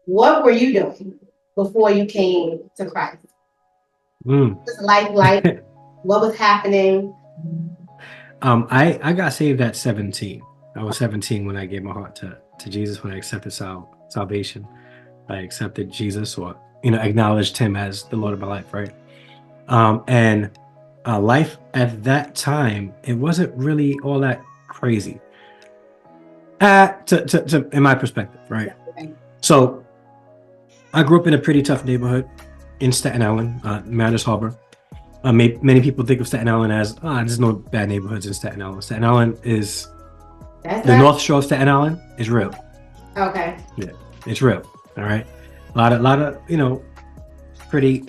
What were you doing before you came to Christ? Mm. What was life like? What was happening? I got saved at 17. I was 17 when I gave my heart to Jesus, when I accepted salvation. I accepted Jesus, or acknowledged him as the Lord of my life, right? And life at that time, it wasn't really all that crazy. In my perspective, right? So I grew up in a pretty tough neighborhood in Staten Island, Mariners Harbor. Many people think of Staten Island as, there's no bad neighborhoods in Staten Island. Staten Island is That's the not North Shore of Staten Island is real. okay. Yeah, it's real. All right, a lot of pretty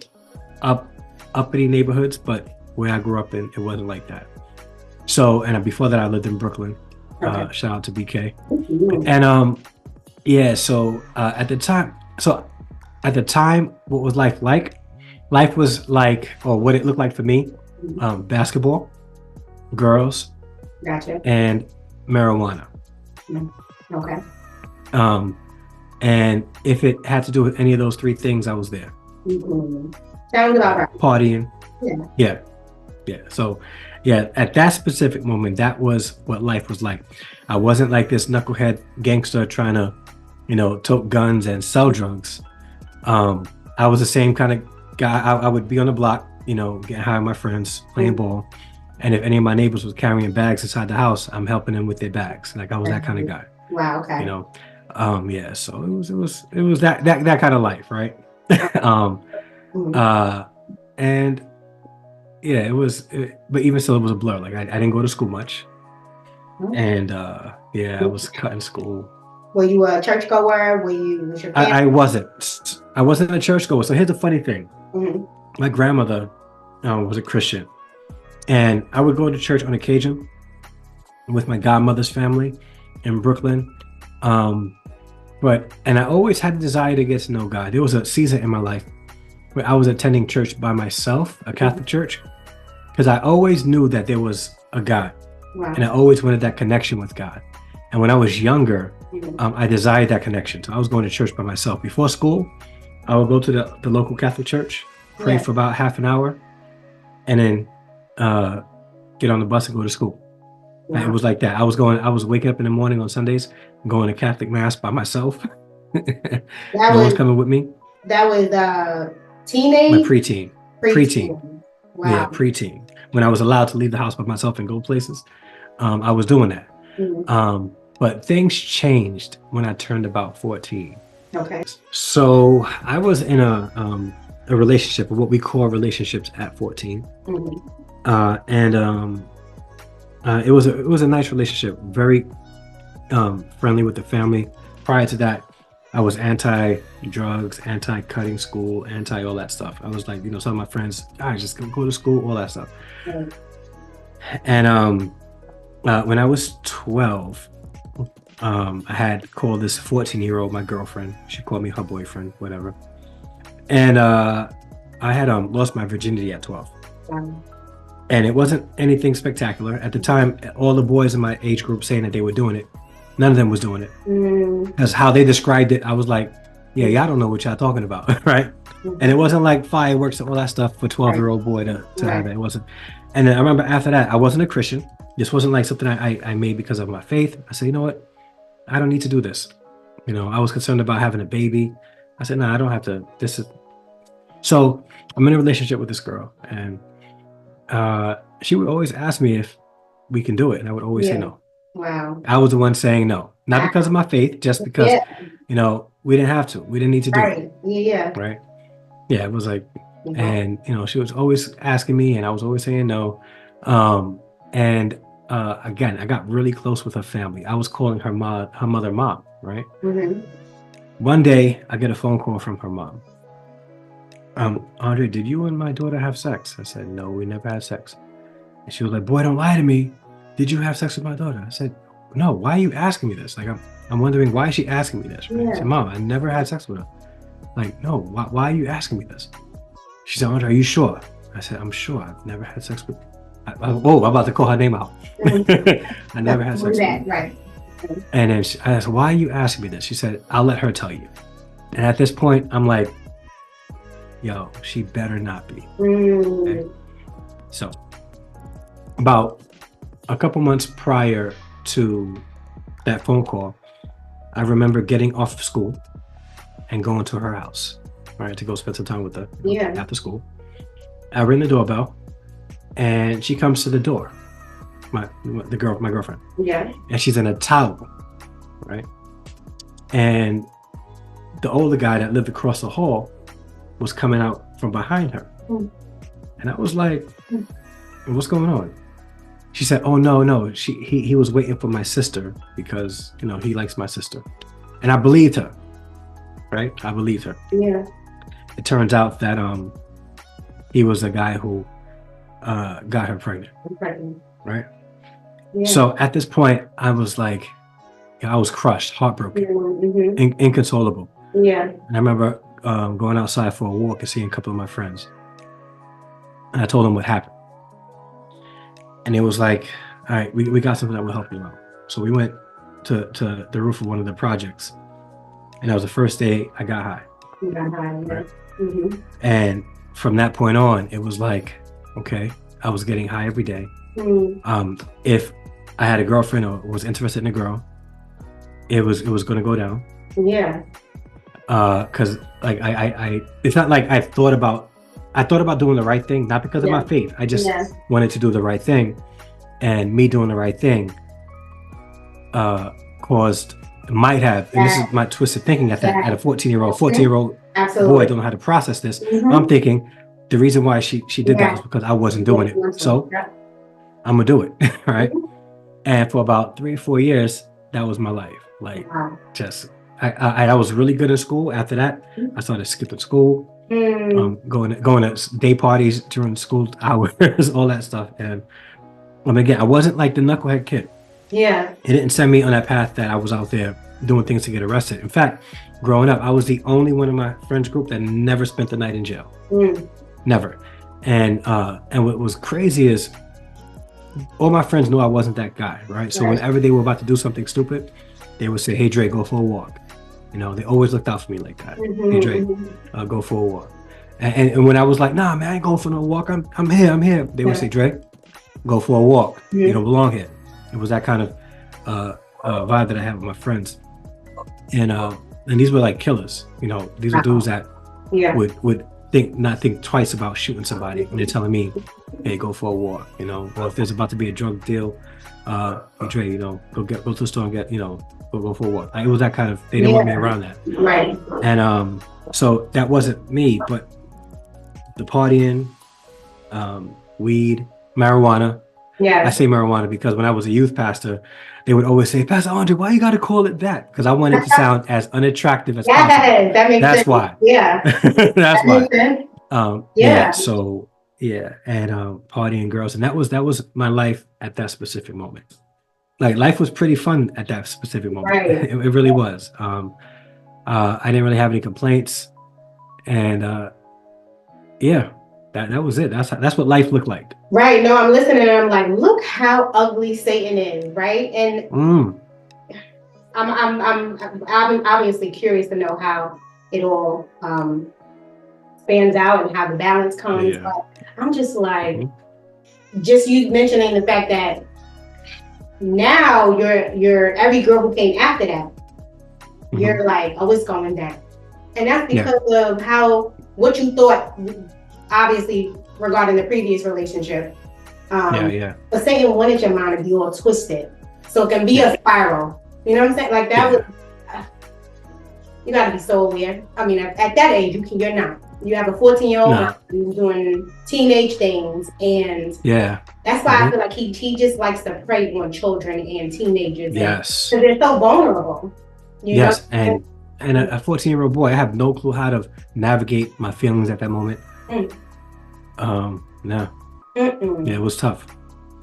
uppity neighborhoods, but where I grew up in, it wasn't like that. So, and before that, I lived in Brooklyn. Okay. Shout out to BK. Ooh. And yeah. So at the time, what was life like? Life was like, or what it looked like for me, basketball, girls, Gotcha. and marijuana. Okay. Um, and if it had to do with any of those three things, I was there. Mm-hmm. Sounds about right. Partying. Yeah. Yeah. Yeah. So, yeah, at that specific moment, that was what life was like. I wasn't like this knucklehead gangster trying to, tote guns and sell drugs. I was the same kind of guy. I would be on the block, getting high with my friends, playing ball. And if any of my neighbors was carrying bags inside the house, I'm helping them with their bags. Like I was that kind of guy, Wow. Okay. Yeah. So it was that kind of life, right? um, and yeah, but even still, it was a blur. Like I didn't go to school much, and yeah, I was cutting school. Were you a churchgoer? Was your family? I wasn't. I wasn't a churchgoer. So here's the funny thing: Mm-hmm. my grandmother was a Christian, and I would go to church on occasion with my godmother's family in Brooklyn. And I always had the desire to get to know God. There was a season in my life where I was attending church by myself, a Catholic church, because I always knew that there was a God, Wow. and I always wanted that connection with God. And when I was younger, I desired that connection. So I was going to church by myself. Before school, I would go to the local Catholic church, pray for about half an hour, and then get on the bus and go to school. Wow. It was like that. I was waking up in the morning on Sundays, going to Catholic mass by myself. No one's coming with me. That was teenage? My preteen. Preteen. Wow. Yeah, preteen. When I was allowed to leave the house by myself and go places, I was doing that. Mm-hmm. But things changed when I turned about 14. Okay. So I was in a relationship, or what we call relationships, at 14. Mm-hmm. It was a nice relationship, very friendly with the family. Prior to that, I was anti-drugs, anti-cutting school, anti all that stuff. I was like, some of my friends, I just go to school, all that stuff. Mm-hmm. And when I was 12, I had called this 14-year-old my girlfriend. She called me her boyfriend, whatever. And I had lost my virginity at 12. And it wasn't anything spectacular. At the time, all the boys in my age group saying that they were doing it, none of them was doing it. Because how they described it, I was like, yeah, y'all don't know what y'all talking about, right? And it wasn't like fireworks and all that stuff for a 12-year-old boy to have it. It wasn't. And then I remember after that, I wasn't a Christian. This wasn't like something I made because of my faith. I said, you know what? I don't need to do this. I was concerned about having a baby. I said, no, I don't have to. So I'm in a relationship with this girl, and she would always ask me if we can do it, and I would always say no. Wow. I was the one saying no, not because of my faith, just because we didn't have to. We didn't need to do it. Yeah. Right. Yeah, it was like, and she was always asking me, and I was always saying no. Again, I got really close with her family. I was calling her mother mom, right? Mm-hmm. One day, I get a phone call from her mom. Andre, did you and my daughter have sex? I said, no, we never had sex. And she was like, boy, don't lie to me. Did you have sex with my daughter? I said, no, why are you asking me this? Like, I'm wondering, why is she asking me this? Right? I said, Mom, I never had sex with her. Like, no, why are you asking me this? She said, Andre, are you sure? I said, I'm sure. I've never had sex with I'm about to call her name out. I never had sex with her. Right. And then I asked, why are you asking me this? She said, I'll let her tell you. And at this point, I'm like, yo, she better not be. Mm. So about a couple months prior to that phone call, I remember getting off of school and going to her house, right, to go spend some time with her Yeah. after school. I ring the doorbell, and she comes to the door, my girlfriend, Yeah. and she's in a towel, right? And the older guy that lived across the hall was coming out from behind her, and I was like, "What's going on?" She said, "Oh no, he was waiting for my sister because he likes my sister," and I believed her, right? I believed her. Yeah. It turns out that he was the guy who got her pregnant, right? Yeah. So at this point, I was like, I was crushed, heartbroken, Mm-hmm. inconsolable. Yeah. And I remember going outside for a walk and seeing a couple of my friends, and I told them what happened. And it was like, all right, we got something that will help you out. So we went to the roof of one of the projects, and that was the first day I got high. You got high. Right. Mm-hmm. And from that point on, it was like, okay, I was getting high every day. Mm. If I had a girlfriend or was interested in a girl, it was going to go down. Yeah. Because like I it's not like I thought about doing the right thing, not because of my faith. I just wanted to do the right thing, and me doing the right thing might have, and this is my twisted thinking at a 14-year-old boy don't know how to process this. I'm thinking the reason why she did that was because I wasn't doing it, so I'm gonna do it. Right. And for about 3-4 years, that was my life. Like, just I was really good in school. After that, I started skipping school, going to day parties during school hours, all that stuff. And again, I wasn't like the knucklehead kid. Yeah. It didn't send me on that path that I was out there doing things to get arrested. In fact, growing up, I was the only one in my friends group that never spent the night in jail. Never. And what was crazy is all my friends knew I wasn't that guy, right? So whenever they were about to do something stupid, they would say, "Hey Dre, go for a walk." They always looked out for me like that. "Hey Dre, go for a walk." And when I was like, "Nah, man, I ain't going for no walk. I'm here." They would say, "Dre, go for a walk. You don't belong here." It was that kind of vibe that I had with my friends, and these were like killers. These were dudes that would not think twice about shooting somebody when they're telling me, "Hey, go for a walk." Or if there's about to be a drug deal, "Hey, Dre, go to the store and get, go for a walk." Like, it was that kind of, they didn't want me around that. Right. And so that wasn't me, but the partying, weed, marijuana. Yeah. I say marijuana because when I was a youth pastor, they would always say, "Pastor Andre, why you got to call it that?" Because I wanted to sound as unattractive as possible. That makes That's sense. why. Yeah. That's why. Makes sense. So and partying girls, and that was my life at that specific moment. Like, life was pretty fun at that specific moment. Right. It really was. I didn't really have any complaints, and that was it. That's what life looked like. Right. No, I'm listening and I'm like, look how ugly Satan is, right? And I'm obviously curious to know how it all spans out and how the balance comes. Yeah. But I'm just like, just you mentioning the fact that now you're every girl who came after that, you're like, oh, it's going down. And that's because of what you thought, obviously, regarding the previous relationship. But Satan wanted your mind to be all twisted. So it can be a spiral. You know what I'm saying? Like, that was, you got to be so aware. I mean, at that age, you're not. You have a 14-year-old doing teenage things. And that's why I feel like he just likes to prey on children and teenagers. Yes. Because they're so vulnerable. You know? And a 14-year-old boy, I have no clue how to navigate my feelings at that moment. No. Yeah, it was tough.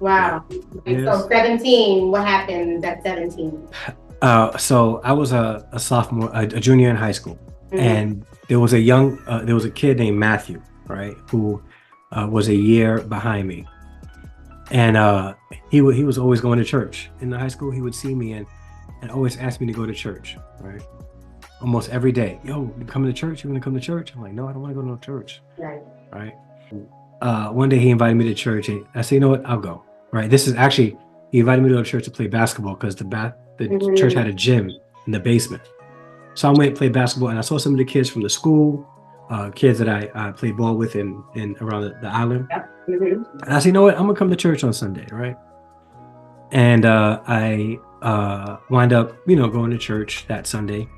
Wow. So 17, what happened at 17? So I was a sophomore, a junior in high school, and there was a kid named Matthew, right, who was a year behind me, and he was always going to church in the high school. He would see me and always ask me to go to church, right? almost every day. Yo, you coming to church? You want to come to church? I'm like, no, I don't want to go to no church. Right. Right. One day he invited me to church, and I said, you know what? I'll go. Right. This is actually, he invited me to a church to play basketball because the church had a gym in the basement. So I went and played basketball, and I saw some of the kids from the school, kids that I played ball with in around the island. Yep. Mm-hmm. And I said, you know what? I'm gonna come to church on Sunday, right? And I wind up, going to church that Sunday,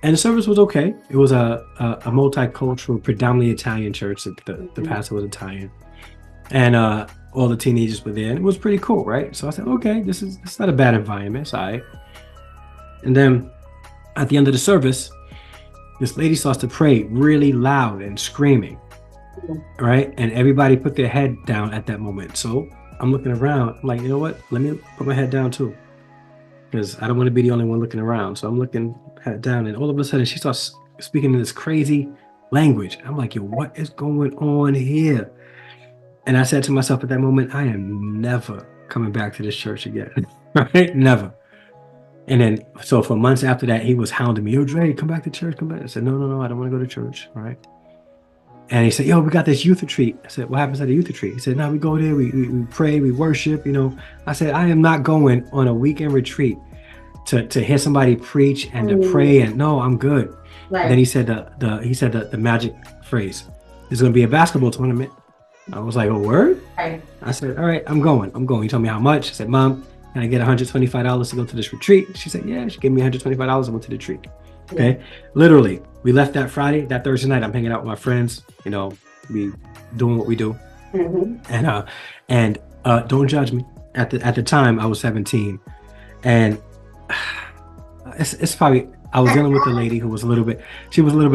and the service was okay. It was a multicultural, predominantly Italian church. The pastor was Italian, and all the teenagers were there, and it was pretty cool, right? So I said, okay, it's not a bad environment, it's all right. And then at the end of the service, this lady starts to pray really loud and screaming, right? And everybody put their head down at that moment. So I'm looking around, I'm like, you know what? Let me put my head down too, because I don't want to be the only one looking around. So I'm looking head down, and all of a sudden she starts speaking in this crazy language. I'm like, yo, what is going on here? And I said to myself at that moment, I am never coming back to this church again, right? Never. And then, so for months after that, he was hounding me. Yo, Dre, come back to church, come back. I said, no, I don't want to go to church, right? And he said, yo, we got this youth retreat. I said, what happens at a youth retreat? He said, no, we go there, we pray, we worship, I said, I am not going on a weekend retreat to hear somebody preach and to pray, and no, I'm good. Right. And then he said the magic phrase, there's going to be a basketball tournament. I was like, oh, word? Right. I said, all right, I'm going. He told me how much. I said, Mom, can I get $125 to go to this retreat? She said, yeah. She gave me $125. I went to the retreat. Okay. Yeah. Literally, we left that Friday. That Thursday night, I'm hanging out with my friends. We doing what we do. Mm-hmm. And don't judge me. At the time, I was 17, and it's probably, I was dealing with a lady who was a little bit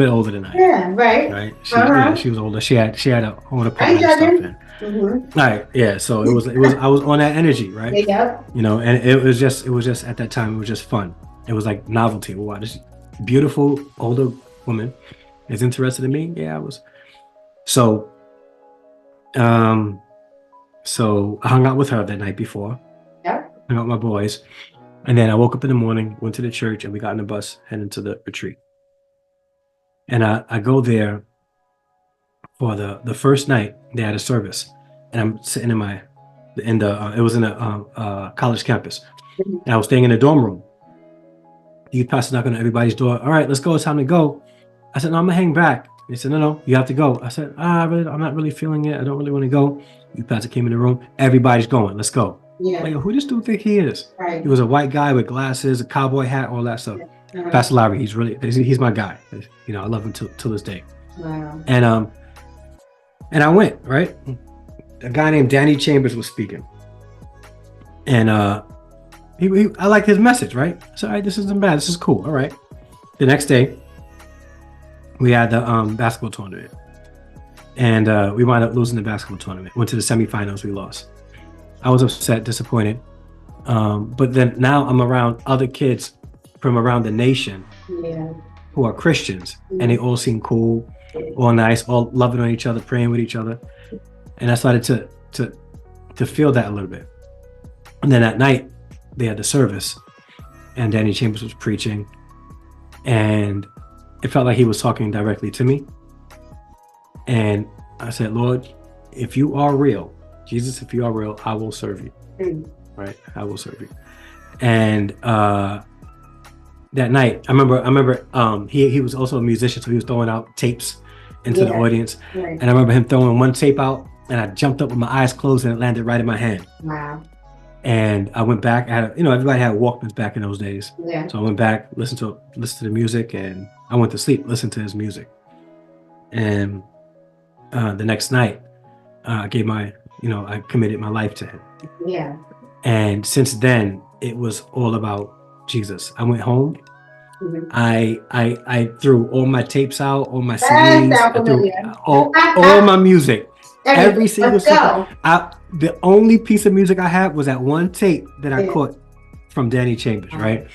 older than I am. Yeah, right. Right. She was older. She had a own apartment and stuff. Mm-hmm. All right. Yeah. So it was I was on that energy, right? Yeah. And it was just at that time, it was just fun. It was like novelty. Wow, this beautiful older woman is interested in me. Yeah, I was. So I hung out with her that night before. Yeah. Hung out with my boys. And then I woke up in the morning, went to the church, and we got in the bus heading to the retreat. And I go there for the first night. They had a service, and I'm sitting it was in a college campus, and I was staying in a dorm room. The youth pastor knocking on everybody's door. All right, let's go. It's time to go. I said, no, I'm gonna hang back. He said, no, you have to go. I said, I'm not really feeling it. I don't really want to go. Youth pastor came in the room. Everybody's going. Let's go. Yeah. Like, who this dude think he is? Right. He was a white guy with glasses, a cowboy hat, all that stuff. Uh-huh. Pastor Larry, he's my guy. I love him till this day. Wow. And I went, right? A guy named Danny Chambers was speaking. And I liked his message, right? So, all right, this isn't bad. This is cool. All right. The next day, we had the basketball tournament. And we wound up losing the basketball tournament. Went to the semifinals, we lost. I was upset, disappointed. But then now I'm around other kids from around the nation who are Christians, and they all seem cool, all nice, all loving on each other, praying with each other. And I started to feel that a little bit. And then at night, they had the service, and Danny Chambers was preaching, and it felt like he was talking directly to me. And I said, Lord, if you are real, Jesus, if you are real, I will serve you. Right? I will serve you. And that night, I remember he was also a musician, so he was throwing out tapes into the audience. Right. And I remember him throwing one tape out, and I jumped up with my eyes closed, and it landed right in my hand. Wow. And I went back. Everybody had Walkmans back in those days. Yeah. So I went back, listened to the music, and I went to sleep, listened to his music. And the next night, I committed my life to him. Yeah. And since then, it was all about Jesus. I went home. Mm-hmm. I threw all my tapes out, all my CDs, I threw all my music, every single song. The only piece of music I had was that one tape that I caught from Danny Chambers, right?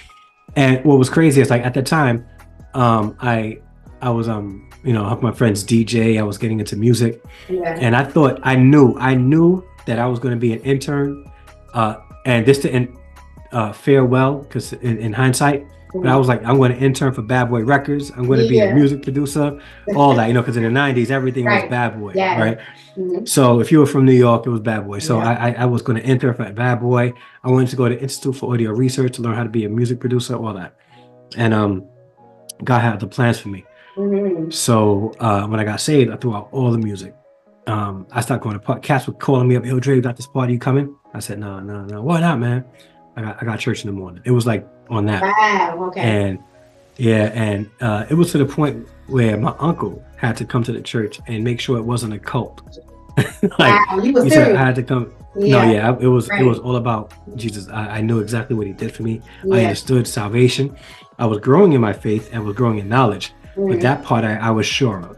And what was crazy is, like, at the time, I was helping my friends DJ. I was getting into music, and I knew that I was going to be an intern, and this didn't fare well, because in hindsight, But I was like, I'm going to intern for Bad Boy Records. I'm going to be a Yeah. music producer, all that, because in the 90s, everything was Right. Bad Boy, Yeah. right? Mhm. So if you were from New York, it was Bad Boy. So Yeah. I was going to intern for Bad Boy. I wanted to go to Institute for Audio Research to learn how to be a music producer, all that. And God had the plans for me. Mhm. So when I got saved, I threw out all the music. I started going to parties. Cats were calling me up, "Yo, Dre, you got this party, you coming?" I said, no. Why not, man? I got church in the morning. It was like on that. Wow. Okay. And it was to the point where my uncle had to come to the church and make sure it wasn't a cult. Wow. You were he said serious. I had to come. Yeah. No, yeah, it was Right. all about Jesus. I knew exactly what he did for me. I Yeah. understood salvation. I was growing in my faith and was growing in knowledge. But Mhm. that part I was sure of.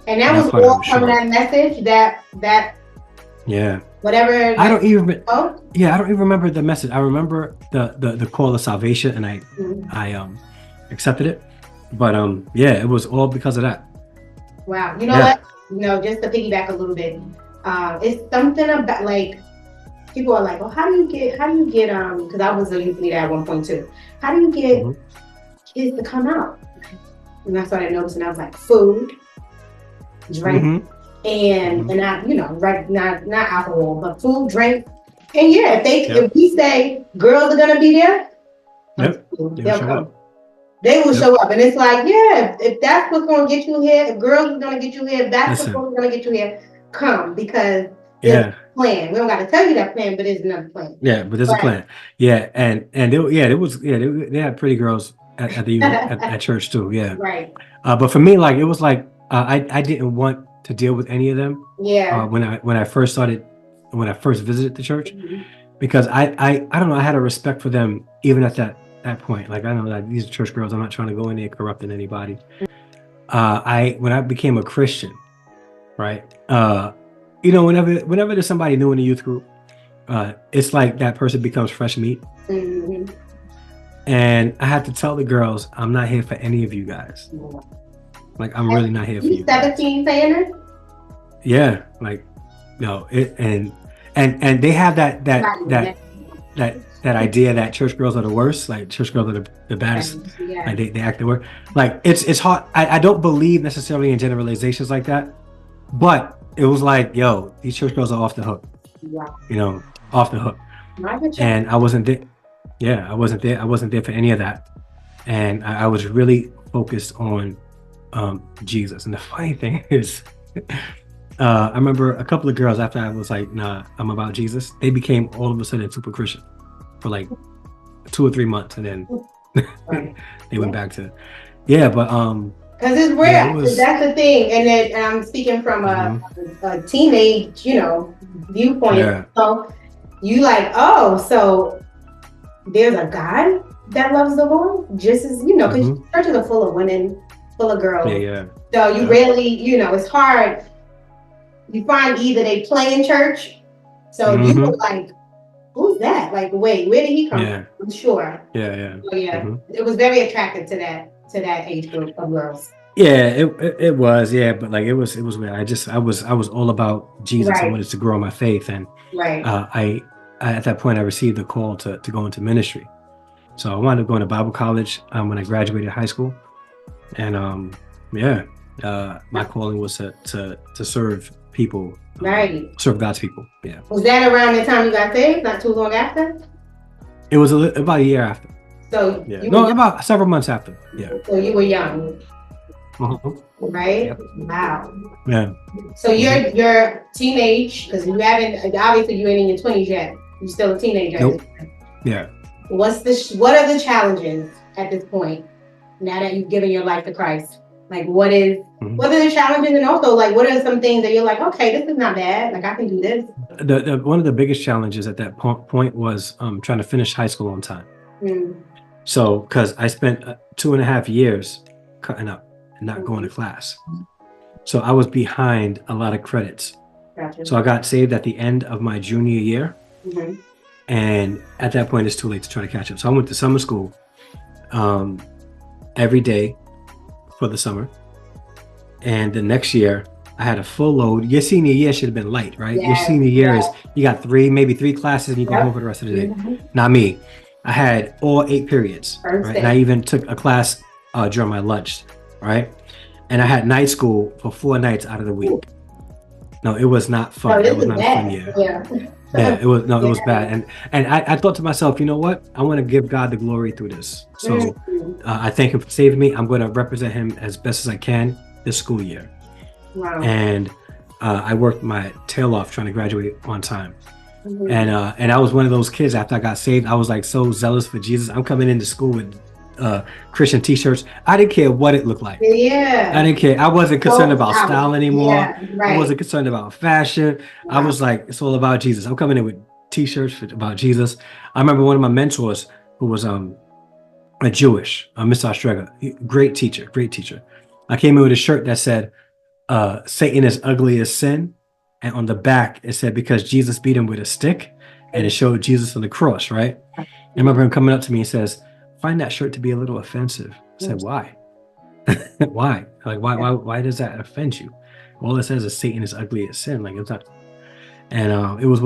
And that that was part I all was from sure. that message. That Yeah. whatever. I don't even Oh. I don't even remember the message. I remember the call of salvation, and Mhm. I accepted it. But it was all because of that. Wow. You know Yeah. what? Just to piggyback a little bit, it's something about like people are like, well, how do you get because I was a youth leader at one point too. How do you get Mhm. kids to come out? And I started noticing I was like food, drink, Mhm. and Mhm. and not alcohol, but food, drink. And yeah, Yep. if we say girls are gonna be there, Yep. they'll They'll show come. up. They will Yep. show up, and it's like, yeah, if that's what's gonna get you here, if girls are gonna get you here, if that's Listen. what's gonna get you here, come, because Yeah. plan. We don't got to tell you that plan, but there's another plan. Yeah, but there's a Right. plan. Yeah, and they had pretty girls at the at church too. Yeah. Right. But for me, like it was like I didn't want to deal with any of them Yeah. when I first visited the church, Mhm. because I don't know, I had a respect for them even at that point. Like I know that these are church girls. I'm not trying to go in there corrupting anybody. When I became a Christian, right? Whenever there's somebody new in the youth group, it's like that person becomes fresh meat. Mhm. And I had to tell the girls, I'm not here for any of you guys. Like I'm really not here for You you guys. 17 saying it? Yeah, like no, and they have that idea that church girls are the worst, like church girls are the baddest, Yeah. like they act the worst. Like it's hard. I don't believe necessarily in generalizations like that, but it was like, yo, these church girls are off the hook, Wow. off the hook. And I wasn't there. Yeah, I wasn't there. I wasn't there for any of that. And I was really focused on Jesus. And the funny thing is, I remember a couple of girls after I was like, nah, I'm about Jesus. They became all of a sudden super Christian for like 2 or 3 months. And then Right. they went back to, but Because it's rare. Yeah, it was- That's the thing. And then I'm speaking from a teenage, viewpoint. Yeah. So you like, oh, so there's a God that loves the Lord, just as because churches are full of women, full of girls. Yeah. So you Yeah. rarely, it's hard. You find either they play in church, so you were like, who's that? Like, wait, where did he come Yeah. from? I'm sure. Yeah. So it was very attractive to that age group of girls. Yeah, it was, but like it was weird. I was all about Jesus. I Right. wanted to grow my faith, and Right. I at that point I received a call to go into ministry. So I wound up going to Bible college when I graduated high school, and my calling was to serve people, Right. serve God's people. Yeah, Was that around the time you got saved? Not too long after? it was about a year after. So Yeah, you no, were, about several months after. Yeah. so you were young, Uh-huh. right? Yep. Wow. Yeah. So you're teenage, because you haven't, obviously you ain't in your 20s yet. You're still a teenager. Nope. Yeah. What are the challenges at this point, now that you've given your life to Christ? Like what are the challenges, and also like what are some things that you're like, okay, this is not bad, like I can do this? One of the biggest challenges at that point was trying to finish high school on time. So, because I spent 2.5 years cutting up and not going to class. So I was behind a lot of credits. Gotcha. So I got saved at the end of my junior year. And at that point, it's too late to try to catch up. So I went to summer school every day for the summer. And the next year, I had a full load. Your senior year should have been light, right? Your senior year is, you got maybe three classes and you go home for the rest of the day. Not me. I had all 8 periods, right? Perfect. And I even took a class during my lunch, right? And I had night school for 4 nights out of the week. No, it was not No, fun. this That was is not a fun bad. year. Yeah. Yeah, it was no, it Yeah. was bad. And I thought to myself, you know what? I want to give God the glory through this. So Mhm. I thank him for saving me. I'm going to represent him as best as I can this school year. Wow. And I worked my tail off trying to graduate on time. Mhm. And I was one of those kids after I got saved. I was like so zealous for Jesus. I'm coming into school with Christian t-shirts. I didn't care what it looked like. I Yeah. didn't care. I wasn't concerned So about proud. style anymore. Yeah. I Right. wasn't concerned about fashion. I Wow. was like, it's all about Jesus. I'm coming in with t-shirts about Jesus. I remember one of my mentors who was a Jewish, Mr. Ostrega, great teacher, great teacher. I came in with a shirt that said, Satan is ugly as sin. And on the back, it said, because Jesus beat him with a stick, and it showed Jesus on the cross, right? I remember him coming up to me and says, find that shirt to be a little offensive. I said, why? Why? Like, why does that offend you? All it says is Satan is ugly as sin. Like, it's not. And it was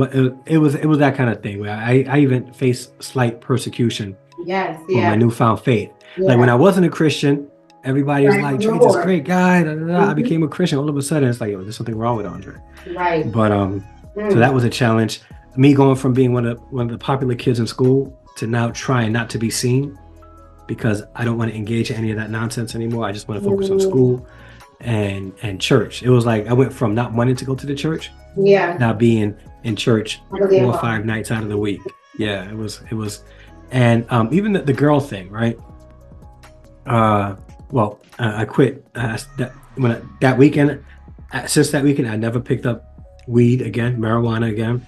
that kind of thing where I even faced slight persecution Yes. for my Yeah. newfound faith. Yeah. Like when I wasn't a Christian, everybody was Right, like, for Trey, the this Lord. great guy. Da, da, da. I Mhm. became a Christian. All of a sudden, it's like, yo, there's something wrong with Andre. Right. But so that was a challenge. Me going from being one of the popular kids in school to now trying not to be seen because I don't want to engage in any of that nonsense anymore. I just want to focus on school and church. It was like I went from not wanting to go to the church, Yeah. now being in church Really 4 or well. 5 nights out of the week. Yeah, it was, and even the girl thing, right? I quit that weekend. Since that weekend, I never picked up weed again, marijuana again.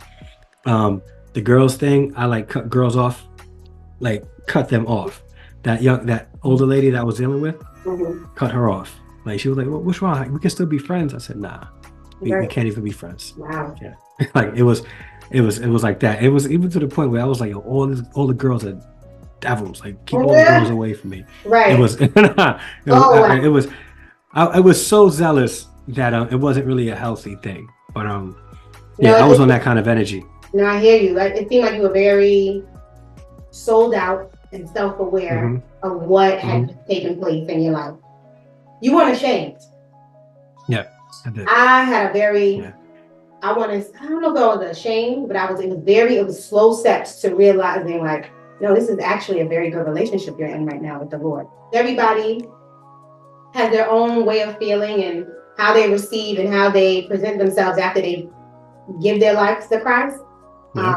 The girls thing, I like cut girls off, like cut them off. That older lady that I was dealing with, Mhm. cut her off. Like she was like, well, what's wrong? We can still be friends. I said, nah, we Right. can't even be friends. Wow. Yeah. Like it was like that. It was even to the point where I was like, yo, all the girls are devils. Like keep all the girls away from me. Right. It was wow. I was so zealous that it wasn't really a healthy thing. But No, I was on that kind of energy. No, I hear you. Like it seemed like you were very sold out and self-aware Mhm. of what had taken place in your life. You weren't ashamed. Yeah, I did. I had a very, Yeah. I don't know if I was ashamed, but it was slow steps to realizing like, no, this is actually a very good relationship you're in right now with the Lord. Everybody has their own way of feeling and how they receive and how they present themselves after they give their lives to Christ. Yeah,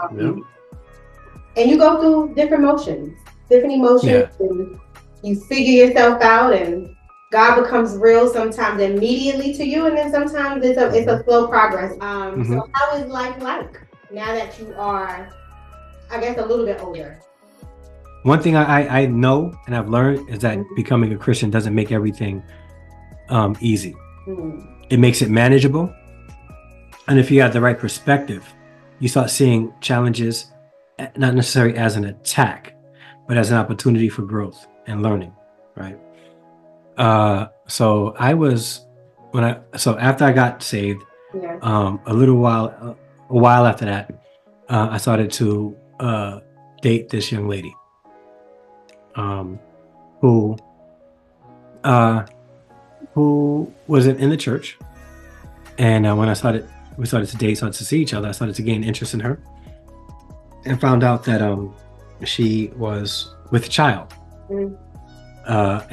And you go through different emotions, and you figure yourself out, and God becomes real sometimes immediately to you, and then sometimes it's a slow progress. So how is life like now that you are, I guess, a little bit older? One thing I know and I've learned is that becoming a Christian doesn't make everything easy. It makes it manageable. And if you have the right perspective, you start seeing challenges not necessarily as an attack, but as an opportunity for growth and learning, right? So after I got saved, a while after that, I started to date this young lady, who wasn't in the church. And when we started to date, started to see each other, I started to gain interest in her, and found out that she was with a child. And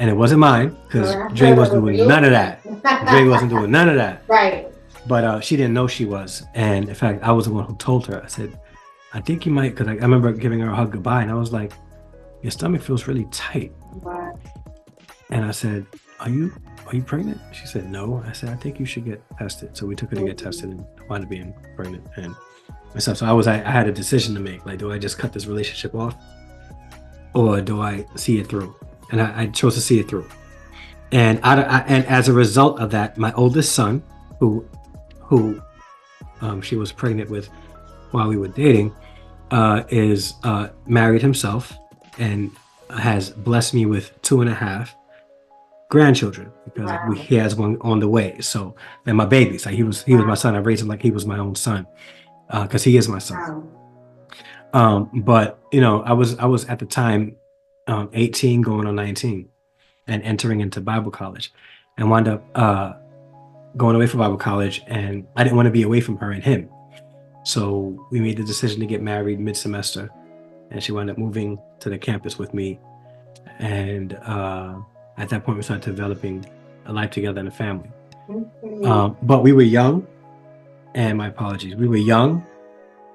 it wasn't mine, because Dre wasn't doing none of that. Dre wasn't doing none of that. Right. But she didn't know she was. And in fact, I was the one who told her. I said, I think you might, because I remember giving her a hug goodbye, and I was like, your stomach feels really tight. Wow. And I said, are you pregnant? She said, no. I said, I think you should get tested. So we took her to get tested and wound up being pregnant and stuff. So I had a decision to make. Like, do I just cut this relationship off, or do I see it through? And I chose to see it through. And and as a result of that, my oldest son, who she was pregnant with while we were dating, is married himself and has blessed me with 2.5 grandchildren, because he has one on the way. So, and my babies, like he was my son. I raised him like he was my own son, because he is my son. But I was at the time 18 going on 19 and entering into Bible college, and wound up going away from Bible college, and I didn't want to be away from her and him. So we made the decision to get married mid-semester, and she wound up moving to the campus with me. And at that point, we started developing a life together and a family. But we were young, and my apologies, we were young,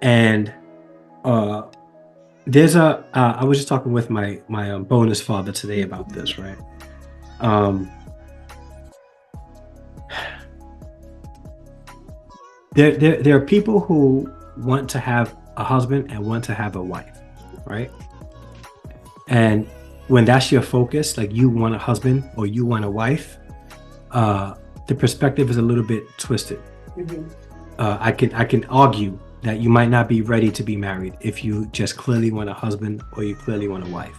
and there's I was just talking with my bonus father today about this, right? There are people who want to have a husband and want to have a wife, right? And when that's your focus, like you want a husband or you want a wife, the perspective is a little bit twisted. I can argue that you might not be ready to be married if you just clearly want a husband or you clearly want a wife.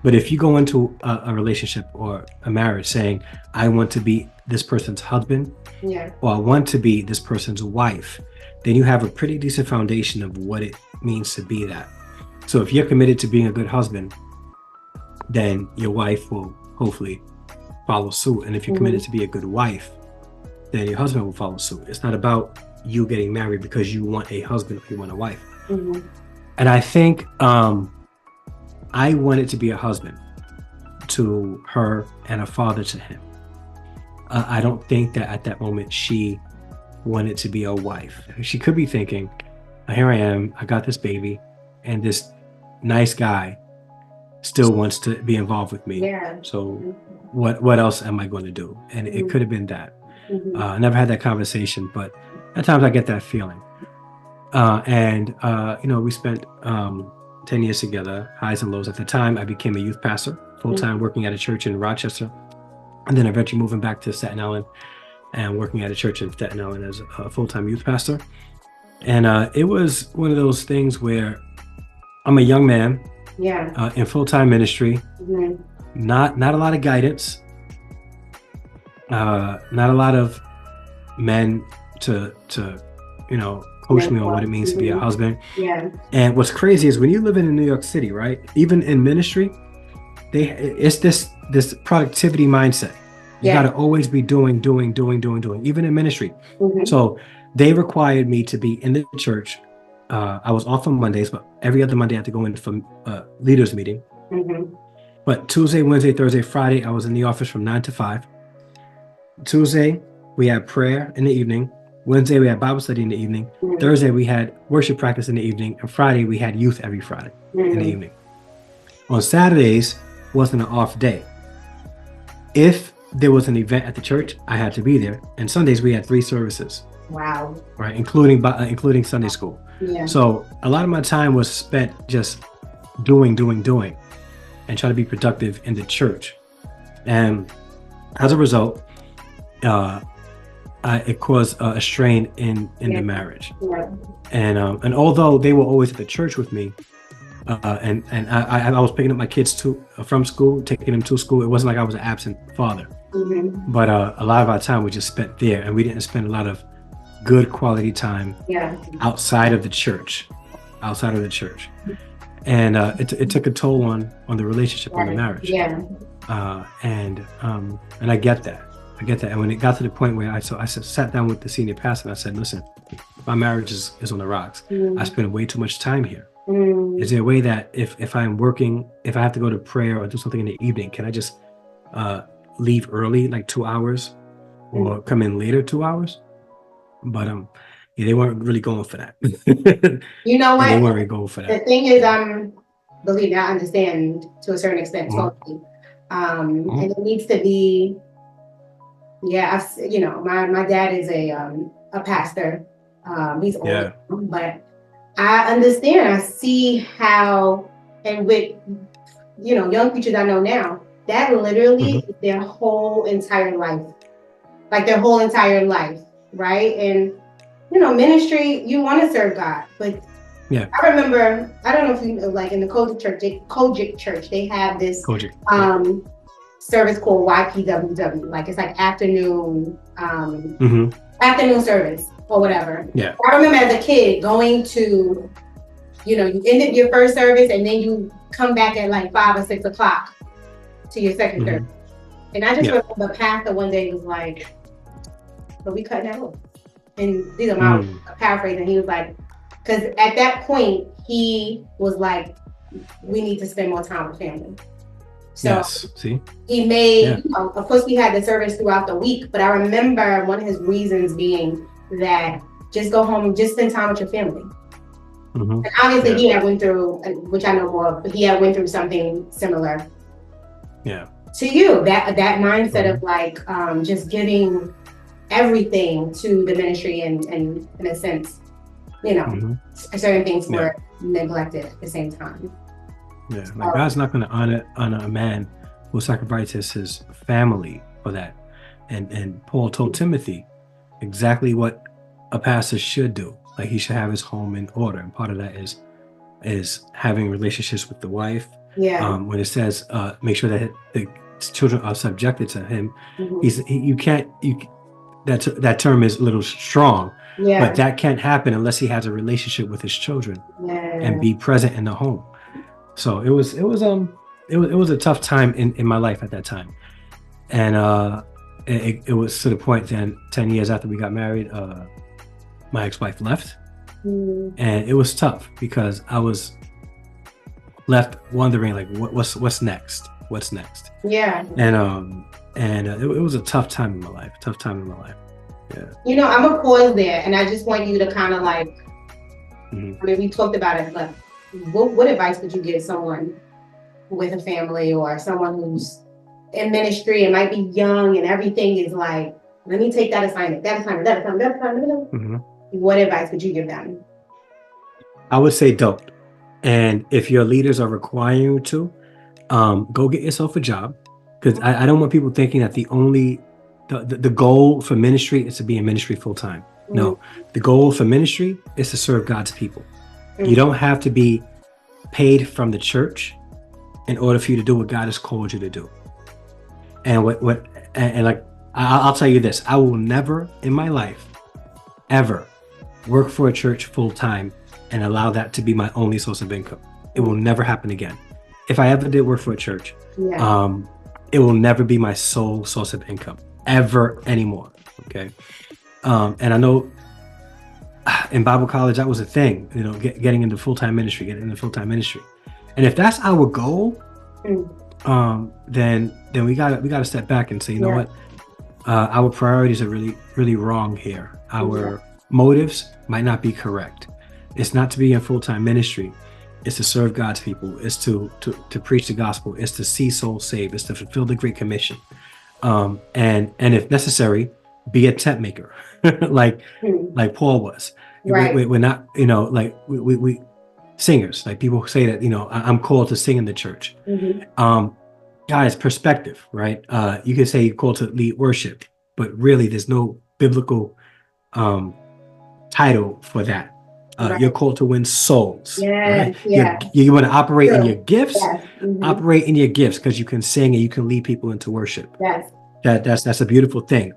But if you go into a relationship or a marriage saying, I want to be this person's husband, or I want to be this person's wife, then you have a pretty decent foundation of what it means to be that. So if you're committed to being a good husband, then your wife will hopefully follow suit. And if you're committed to be a good wife, then your husband will follow suit. It's not about you getting married because you want a husband or you want a wife. And I think I wanted to be a husband to her and a father to him. I don't think that at that moment she wanted to be a wife. She could be thinking, here I am, I got this baby, and this nice guy still wants to be involved with me. So what else am I going to do? And it could have been that. I never had that conversation, but at times I get that feeling. We spent 10 years together, highs and lows. At the time, I became a youth pastor, full-time, working at a church in Rochester, and then eventually moving back to Staten Island and working at a church in Staten Island as a full-time youth pastor. And it was one of those things where I'm a young man in full-time ministry, not a lot of guidance, not a lot of men to coach me on what it means to be a husband. And what's crazy is when you live in New York City, right? Even in ministry, it's this productivity mindset. You got to always be doing, even in ministry. So they required me to be in the church. I was off on Mondays, but every other Monday I had to go in for leaders meeting. But Tuesday, Wednesday, Thursday, Friday, I was in the office from 9 to 5. Tuesday, we had prayer in the evening. Wednesday, we had Bible study in the evening. Thursday, we had worship practice in the evening. And Friday, we had youth every Friday in the evening. On Saturdays, wasn't an off day. If there was an event at the church, I had to be there. And Sundays, we had 3 services. Wow. Right, including Sunday school. So a lot of my time was spent just doing, and trying to be productive in the church. And as a result, it caused a strain in the marriage. And although they were always at the church with me, and I was picking up my kids from school, taking them to school. It wasn't like I was an absent father, but a lot of our time was just spent there, and we didn't spend a lot of good quality time outside of the church. And it took a toll on the relationship, on the marriage. And I get that. And when it got to the point where I sat down with the senior pastor and I said, listen, my marriage is on the rocks. I spend way too much time here. Is there a way that if I'm working, if I have to go to prayer or do something in the evening, can I just leave early, like 2 hours, or come in later 2 hours? But they weren't really going for that. You know what? They weren't really going for that. The thing is, believe me, I understand to a certain extent totally. And it needs to be, my dad is a pastor. He's old, but I understand. I see how, and with young preachers I know now, that literally is their whole entire life, right? And ministry, you want to serve God, but I remember, I don't know if you know, like in the Kojic church, they have this service called YPWW, like it's like afternoon afternoon service or whatever. I remember as a kid going to you ended your first service and then you come back at like 5 or 6 o'clock to your second service. And I just remember Pastor one day was like, but we cut that off. And these are my paraphrasing. He was like, because at that point, he was like, we need to spend more time with family. So he made, of course we had the service throughout the week, but I remember one of his reasons being that just go home and just spend time with your family. And obviously he had went through, which I know more, but he had went through something similar. To you, that mindset of like just giving everything to the ministry and in a sense, certain things were neglected at the same time. Like God's not going to honor a man who sacrifices his family for that. And Paul told Timothy exactly what a pastor should do. Like he should have his home in order, and part of that is having relationships with the wife. When it says make sure that the children are subjected to him, that term is a little strong, but that can't happen unless he has a relationship with his children and be present in the home. So it was a tough time in my life at that time, and it was to the point then 10 years after we got married, my ex-wife left, and it was tough because I was left wondering like what's next. And it was a tough time in my life. I'm gonna pause there, and I just want you to kind of like, I mean, we talked about it, but what advice would you give someone with a family or someone who's in ministry and might be young and everything is like, let me take that assignment. What advice would you give them? I would say don't. And if your leaders are requiring you to, go get yourself a job, because I don't want people thinking that the goal for ministry is to be in ministry full time. No, the goal for ministry is to serve God's people. You don't have to be paid from the church in order for you to do what God has called you to do. And I'll tell you this, I will never in my life ever work for a church full time and allow that to be my only source of income. It will never happen again. If I ever did work for a church, it will never be my sole source of income ever anymore. Okay. And I know in Bible college, that was a thing, getting into full-time ministry. And if that's our goal, then we gotta step back and say, you know what? Our priorities are really, really wrong here. Our motives might not be correct. It's not to be in full-time ministry. It's to serve God's people. It's to preach the gospel. It's to see souls saved. It's to fulfill the Great Commission. And if necessary, be a tent maker, like Paul was. Right. We're not, we singers. Like people say that, I'm called to sing in the church. Guys, perspective, right? You can say you're called to lead worship, but really, there's no biblical title for that. You're called to win souls. Right? You want to operate in your gifts. Operate in your gifts, because you can sing and you can lead people into worship. That's a beautiful thing.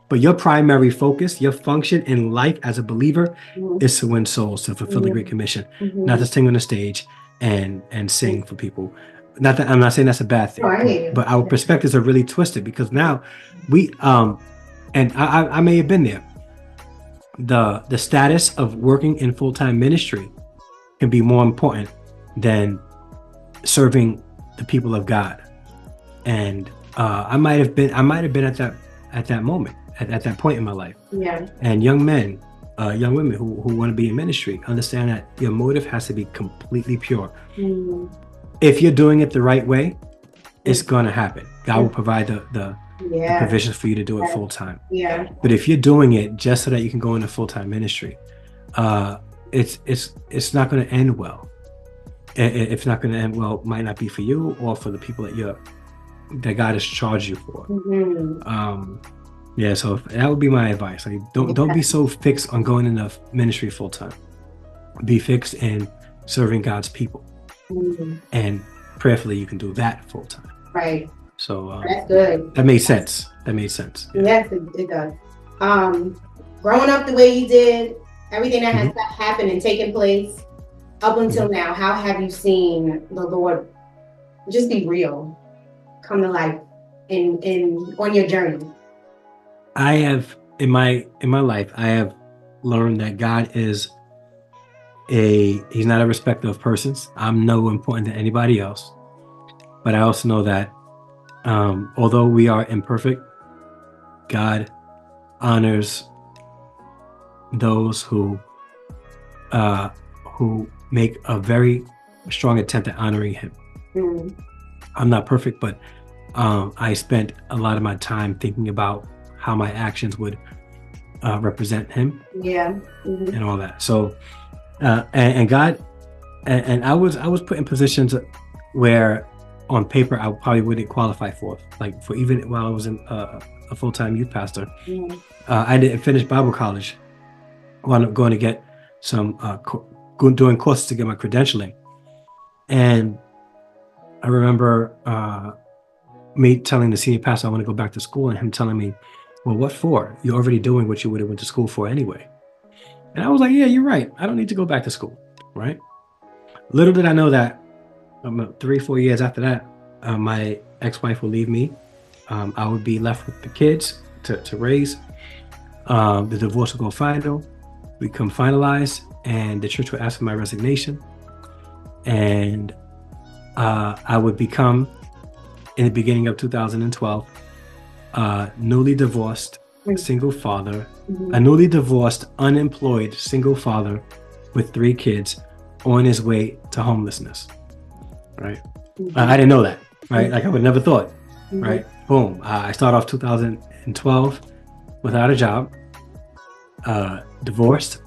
But your primary focus, your function in life as a believer, is to win souls, to fulfill the Great Commission, not to sing on the stage and sing for people. Not that I'm not saying that's a bad thing, but our perspectives are really twisted, because now we and I may have been there. The status of working in full-time ministry can be more important than serving the people of God. And I might have been at that moment, at that point in my life. And young men, young women who want to be in ministry, understand that your motive has to be completely pure. If you're doing it the right way, it's going to happen. God will provide the provisions for you to do it full time. But if you're doing it just so that you can go into full-time ministry, it's not going to end well. It's not going to end well. It might not be for you or for the people that God has charged you for. So that would be my advice. Like, don't be so fixed on going into ministry full time. Be fixed in serving God's people, and prayerfully you can do that full time. Right. So that's good. That made sense. Yes, it does. Growing up the way you did, everything that has happened and taken place, up until now, how have you seen the Lord just be real, come to life in on your journey? I have in my life, I have learned that God is he's not a respecter of persons. I'm no important to anybody else. But I also know that although we are imperfect, God honors those who make a very strong attempt at honoring him. Mm. I'm not perfect, but I spent a lot of my time thinking about how my actions would represent him. Yeah. Mm-hmm. And all that. So and God and I was put in positions where on paper I probably wouldn't qualify for, like for even while I was a full-time youth pastor. Mm-hmm. I didn't finish Bible college. I wound up going to get some doing courses to get my credentialing. And I remember me telling the senior pastor I want to go back to school, and him telling me, well, what for? You're already doing what you would have went to school for anyway. And I was like, yeah, you're right. I don't need to go back to school, right? Little did I know that 3-4 years after that, my ex-wife would leave me. I would be left with the kids to raise. The divorce would go final. We come finalized, and the church would ask for my resignation. And I would become, in the beginning of 2012, newly divorced single father, a newly divorced, unemployed single father with 3 kids on his way to homelessness, right? I didn't know that, right? Like I would never thought, right? Boom. I start off 2012 without a job, divorced,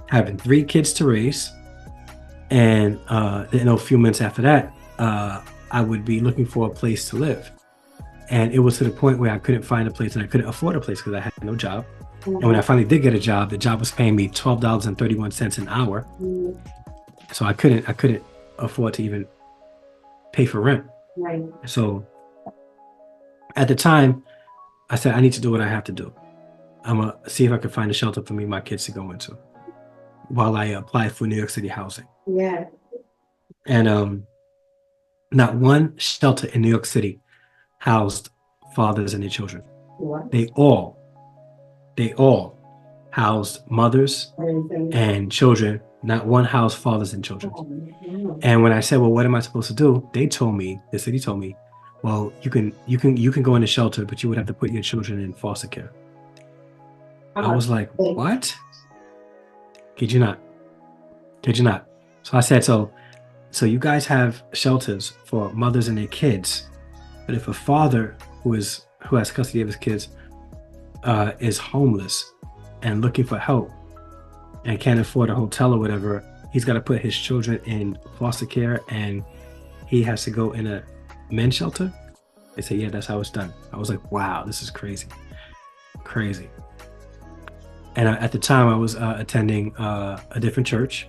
having 3 kids to raise. And a few months after that, I would be looking for a place to live. And it was to the point where I couldn't find a place, and I couldn't afford a place because I had no job. And when I finally did get a job, the job was paying me $12.31 an hour. So I couldn't afford to even pay for rent. Right. So at the time, I said, I need to do what I have to do. I'm going to see if I can find a shelter for me and my kids to go into while I apply for New York City housing. Yeah. And not one shelter in New York City housed fathers and their children. What? They all housed mothers and children. Not one housed fathers and children. And when I said, well, what am I supposed to do? The city told me, well, you can go in the shelter, but you would have to put your children in foster care. I was like, what? Kid you not. So I said, so you guys have shelters for mothers and their kids, but if a father who has custody of his kids is homeless and looking for help and can't afford a hotel or whatever, he's got to put his children in foster care and he has to go in a men's shelter? They said, yeah, that's how it's done. I was like, wow, this is crazy. And at the time I was attending a different church,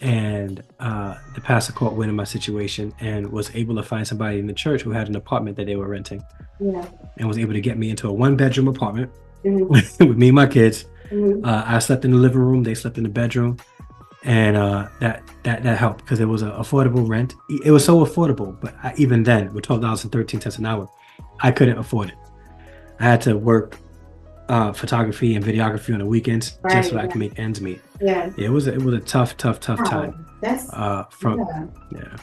and the pastor caught wind of my situation and was able to find somebody in the church who had an apartment that they were renting. Yeah. And was able to get me into a 1-bedroom apartment with me and my kids. I slept in the living room, they slept in the bedroom, and that helped because it was an affordable rent. It was so affordable, but even then, with $12.13 an hour, I couldn't afford it. I had to work photography and videography on the weekends just so I could make ends meet. Yeah, it was a tough time. That's yeah.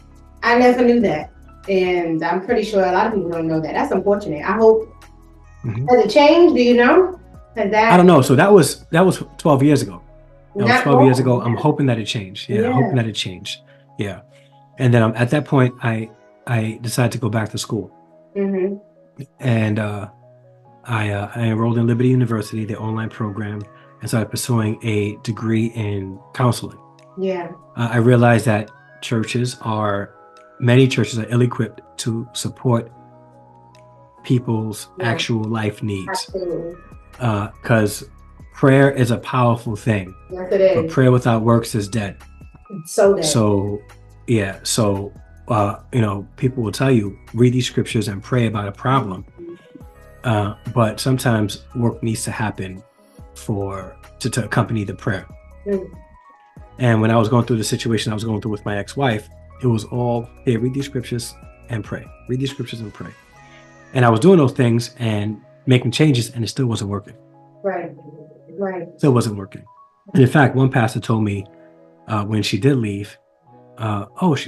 I never knew that, and I'm pretty sure a lot of people don't know that. That's unfortunate. I hope has it changed? Do you know? I don't know. So that was 12 years ago. That was 12 years ago. I'm hoping that it changed. Yeah, I'm hoping that it changed. Yeah, and then at that point, I decided to go back to school, and I enrolled in Liberty University, the online program, and started pursuing a degree in counseling. Yeah. I realized that many churches are ill-equipped to support people's actual life needs. Absolutely. Because prayer is a powerful thing. Yes, it is. But prayer without works is dead. It's so dead. So, yeah. So, people will tell you, read these scriptures and pray about a problem. But sometimes work needs to happen to accompany the prayer. And when I was going through the situation I was going through with my ex-wife, it was all, hey, read these scriptures and pray. Read these scriptures and pray. And I was doing those things and making changes, and it still wasn't working. Right. Right. Still wasn't working. And in fact, one pastor told me when she did leave,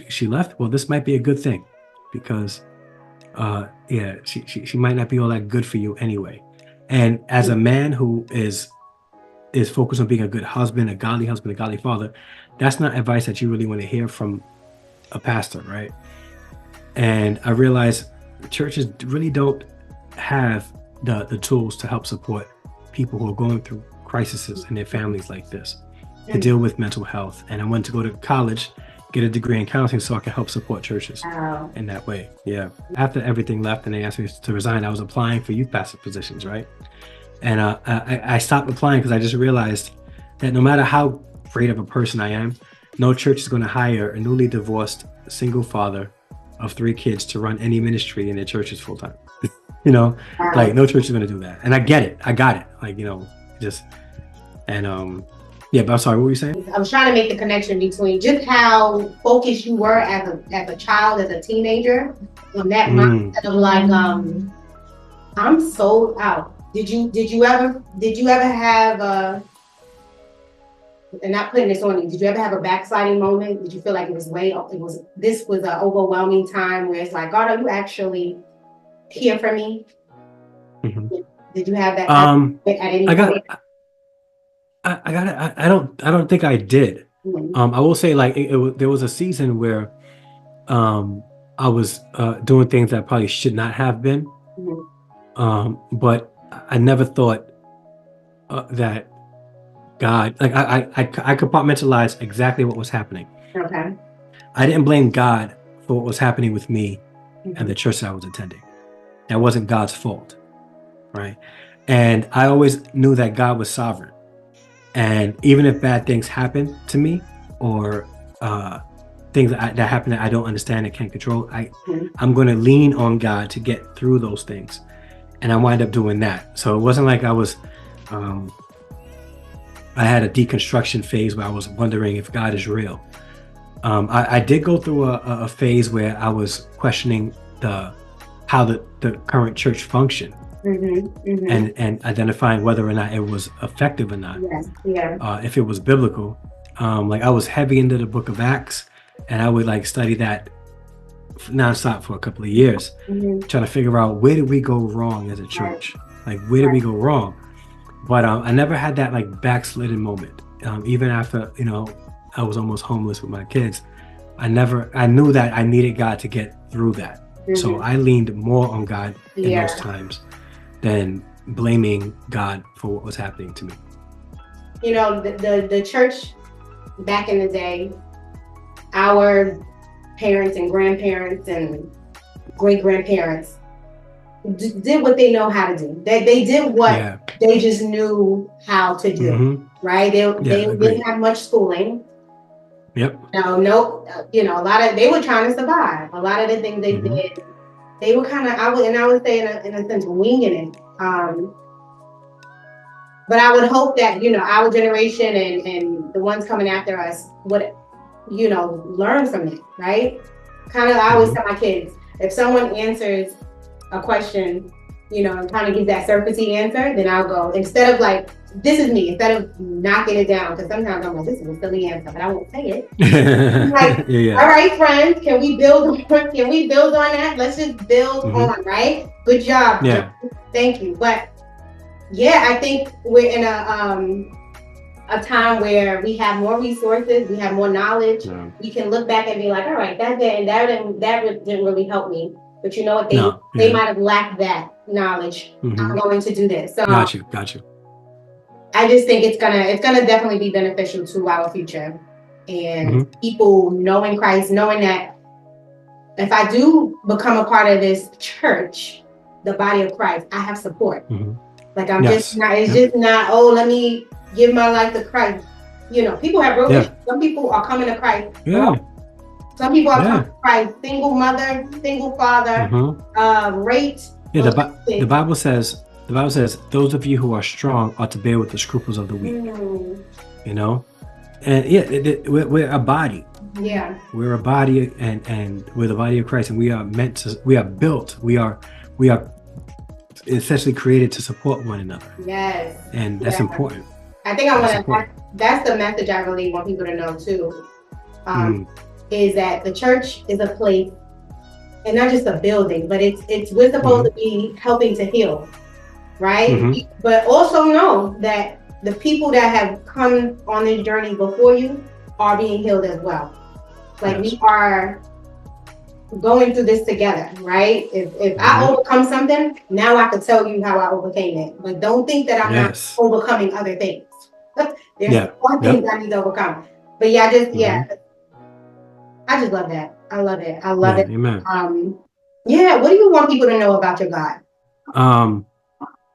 she left. Well, this might be a good thing, because she might not be all that good for you anyway. And as a man who is focused on being a good husband, a godly father, that's not advice that you really want to hear from a pastor, right? And I realized churches really don't have the tools to help support people who are going through crises in their families like this, to deal with mental health. And I went to go to college, get a degree in counseling, so I can help support churches in that way. Yeah. After everything left and they asked me to resign, I was applying for youth pastor positions, right? And I stopped applying because I just realized that no matter how great of a person I am, no church is going to hire a newly divorced single father of 3 kids to run any ministry in their churches full time. You know, like no church is going to do that. And I get it. I got it. Like, you know, but I'm sorry, what were you saying? I was trying to make the connection between just how focused you were as a child, as a teenager, on that mindset of like, I'm sold out. Did you ever have and not putting this on you, did you ever have a backsliding moment? Did you feel like this was an overwhelming time where it's like, God, are you actually here for me? Mm-hmm. Did you have that at any point? I don't think I did. Mm-hmm. I will say, like, there was a season where I was doing things that I probably should not have been. Mm-hmm. But I never thought that God, like I compartmentalized exactly what was happening. Okay. I didn't blame God for what was happening with me and the church that I was attending. That wasn't God's fault, right? And I always knew that God was sovereign. And even if bad things happen to me, or things that happen that I don't understand and can't control, I'm going to lean on God to get through those things. And I wind up doing that. So it wasn't like I was, I had a deconstruction phase where I was wondering if God is real. I did go through a phase where I was questioning how the current church functioned. And identifying whether or not it was effective or not. Yes. Yeah. If it was biblical. Like I was heavy into the book of Acts, and I would like study that nonstop for a couple of years, trying to figure out where did we go wrong as a church? Like where did we go wrong? But I never had that like backslidden moment. Even after, I was almost homeless with my kids, I knew that I needed God to get through that. So I leaned more on God in those times than blaming God for what was happening to me. The church back in the day, our parents and grandparents and great grandparents did what they know how to do. They did what they just knew how to do, right? They didn't have much schooling. Yep. A lot of, they were trying to survive. A lot of the things they did, they were kind of, I would say in a sense, winging it. But I would hope that, our generation and the ones coming after us would, learn from it, right? Kind of, I always tell my kids, if someone answers a question, and kind of gives that surfacey answer, then I'll go, instead of like, this is me, instead of knocking it down, because sometimes I'm like, this is a silly answer, but I won't say it. Like, all right, friends, can we build on that? Let's just build on, right? Good job. Yeah. Thank you. But I think we're in a time where we have more resources, we have more knowledge. Yeah. We can look back and be like, all right, that didn't really help me. But you know what? They might have lacked that knowledge. I'm going to do this. So Got you. I just think it's gonna definitely be beneficial to our future, and people knowing Christ, knowing that if I do become a part of this church, the body of Christ, I have support. Like I'm just not. It's just not. Oh, let me give my life to Christ. People have real issues. Some people are coming to Christ. Yeah. Some people are coming to Christ. Single mother, single father, raped. Yeah. The Bible says. The Bible says, those of you who are strong ought to bear with the scruples of the weak. And yeah, we're a body. Yeah. We're a body, and we're the body of Christ, and we are meant to. We are built. We are essentially created to support one another, Yes. and that's Yeah. important. I think I That's want to. important. That's the message I really want people to know too. Mm, Is that the church is a place, and not just a building, but it's we're supposed to be helping to heal, right? hmm But also know that the people that have come on this journey before you are being healed as well. Like Yes. we are going through this together, right? If I Mhm. overcome something, now I can tell you how I overcame it. But don't think that I'm not Yes. overcoming other things. There's Yeah. more Yep. things I need to overcome. But yeah, I hmm just love that. I love it. I love Yeah. it. Amen. Yeah, what do you want people to know about your God? Um,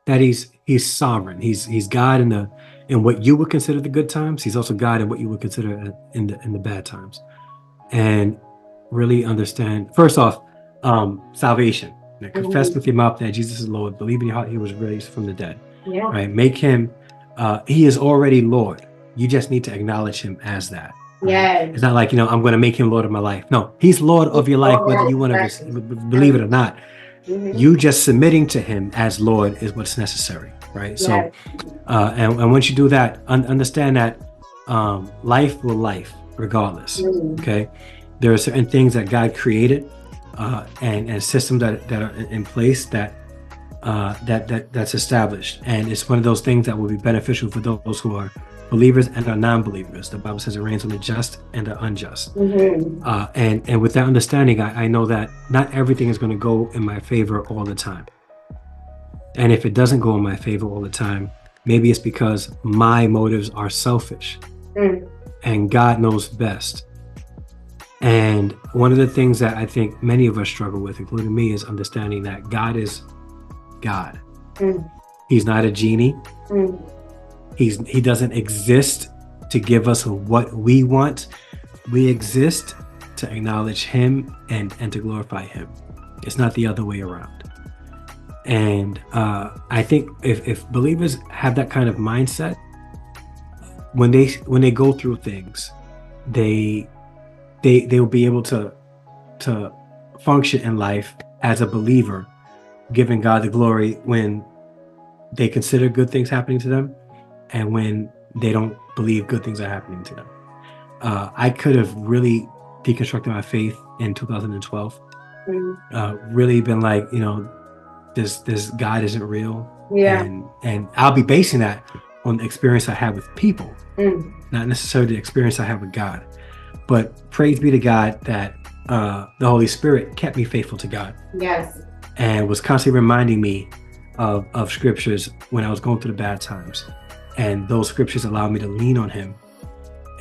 that he's sovereign. He's God in what you would consider the good times. He's also God in what you would consider in the bad times. And really understand, first off, salvation. Now, confess with your mouth that Jesus is Lord. Believe in your heart he was raised from the dead. Yeah. Right? Make him. He is already Lord. You just need to acknowledge him as that. Right? Yes. It's not like I'm going to make him Lord of my life. No, he's Lord of your life, whether you want to believe it or not. You just submitting to him as Lord is what's necessary, right? Yes. So, and once you do that, understand that life will life regardless. Okay, there are certain things that God created and systems that are in place that's established, and it's one of those things that will be beneficial for those who are believers and are non-believers. The Bible says it rains on the just and the unjust. And with that understanding, I know that not everything is going to go in my favor all the time. And if it doesn't go in my favor all the time, maybe it's because my motives are selfish and God knows best. And one of the things that I think many of us struggle with, including me, is understanding that God is God. He's not a genie. He doesn't exist to give us what we want. We exist to acknowledge him and to glorify him. It's not the other way around. And I think if believers have that kind of mindset, when they go through things, they will be able to function in life as a believer, giving God the glory when they consider good things happening to them and when they don't believe good things are happening to them. I could have really deconstructed my faith in 2012. Really been like, this God isn't real. Yeah. And I'll be basing that on the experience I had with people, not necessarily the experience I have with God. But praise be to God that the Holy Spirit kept me faithful to God. Yes. And was constantly reminding me of scriptures when I was going through the bad times. And those scriptures allowed me to lean on him.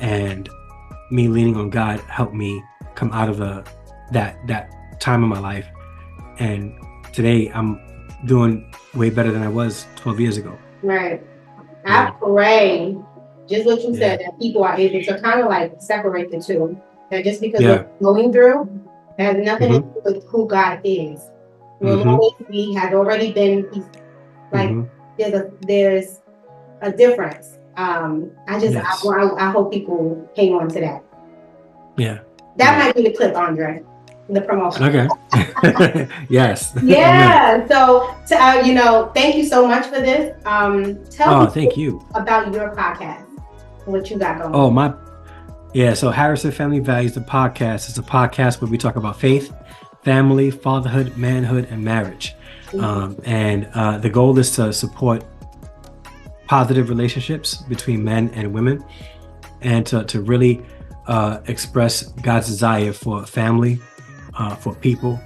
And me leaning on God helped me come out of that time in my life. And today I'm doing way better than I was 12 years ago. Right. I pray, just what you said, that people are able to kind of like separate the two. That just because we're going through has nothing to do with who God is. Will always be, has already been. He's like there's a difference. I hope people hang on to that. Yeah. That might be the clip, Andre. The promotion. Okay. Yes. Yeah. So, thank you so much for this. Tell me thank you about your podcast. What you got going? So Harrison Family Values, the podcast, is a podcast where we talk about faith, family, fatherhood, manhood, and marriage. And the goal is to support positive relationships between men and women, and to really express God's desire for family, for people.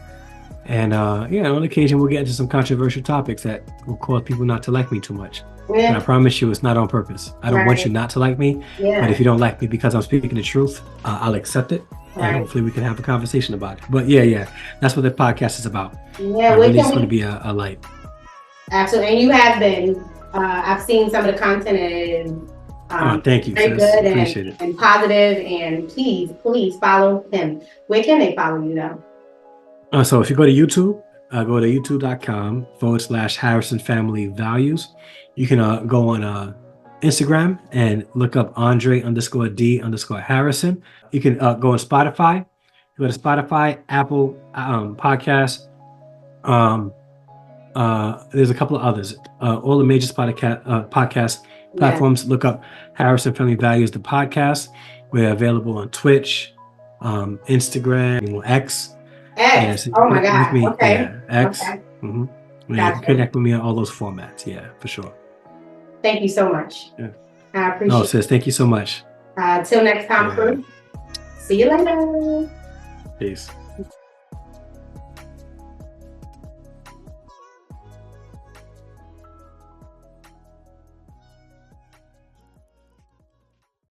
And on occasion we'll get into some controversial topics that will cause people not to like me too much. And I promise you it's not on purpose. I don't want you not to like me, but if you don't like me because I'm speaking the truth, I'll accept it, and hopefully we can have a conversation about it. But that's what the podcast is about. Really it's going to be a light. Absolutely. And you have been, I've seen some of the content, and thank you. Very good and positive, and please follow him. Where can they follow you though? So if you go to YouTube, go to youtube.com/Harrison Family Values. You can go on Instagram and look up Andre_D_Harrison. You can go on Spotify. Go to Spotify, Apple Podcasts. There's a couple of others. All the major podcast platforms. Look up Harrison Family Values, the podcast. We're available on Twitch, Instagram, X. X. Oh my God. Me, okay. Yeah, X. Okay. Mm-hmm. You can connect with me on all those formats. Yeah, for sure. Thank you so much. Yeah. I appreciate it. Sis, thank you so much. Till next time, crew. See you later. Peace.